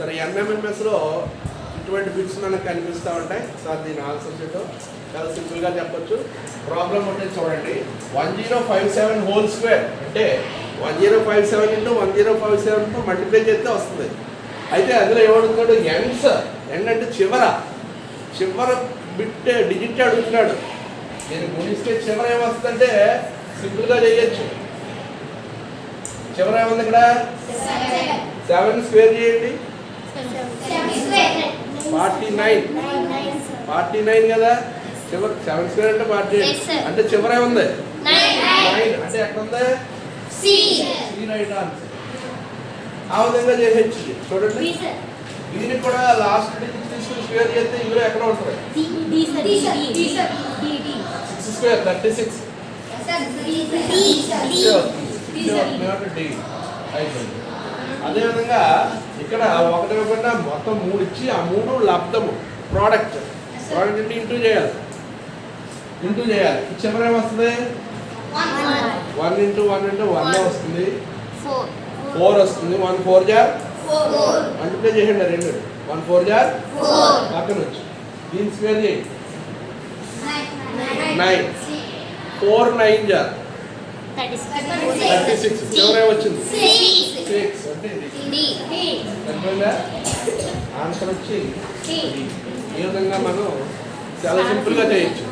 సరే ఎంఎంఎంఎస్లో ఇటువంటి బిట్స్ మనకు కనిపిస్తూ ఉంటాయి. సార్ దీని ఆన్సర్ చేతో చాలా సింపుల్గా చెప్పొచ్చు. ప్రాబ్లం ఉంటే చూడండి. 1057 హోల్ స్క్వేర్ అంటే 1057 ఇంటూ 1057తో మల్టిప్లై చేస్తే వస్తుంది. అయితే అందులో ఏమడుగుతున్నాడు? ఎండ్స్. ఎండ్ అంటే చివర బిట్ డిజిట్ అడుగుతున్నాడు. నేను గుణిస్తే చివర ఏమొస్తుందంటే సింపుల్గా చేయొచ్చు. చివర ఏముంది ఇక్కడ? 7 స్క్వేర్ చేయండి. 49 కదా. చివర 7 స్క్వేర్ అంటే 48 అంటే చివర ఏముంది? 9 అంటే ఎక్కడ ఉంది? C right answer. ఆ విధంగా చేయొచ్చు. చూడండి దీనికి కూడా లాస్ట్ డిజిట్ తీసుకుని స్క్వేర్ చేస్తే ఇందులో ఎక్కడ ఉంటుంది? 6 స్క్వేర్ 36. అదేవిధంగా ఇక్కడ ఒకటి కాకుండా మొత్తం 3 ఇచ్చి ఆ 3 లబ్ధము ప్రోడక్ట్ అంటే ఇంటూ చేయాలి. చివర ఏమొస్తుంది? 1 ఇంటూ 1 అంటే 1 వస్తుంది. 4 వస్తుంది. 1 4 జార్ మల్టిప్లై చేయండి. 2 1 4 జార్ పక్కన వచ్చి దీని స్క్వేర్ చేయండి. 9 4 9 జార్ 36. చివర ఏమొచ్చింది? 6 అంటే ఆన్సర్ వచ్చి ఈ విధంగా మనం చాలా సింపుల్గా చేయొచ్చు.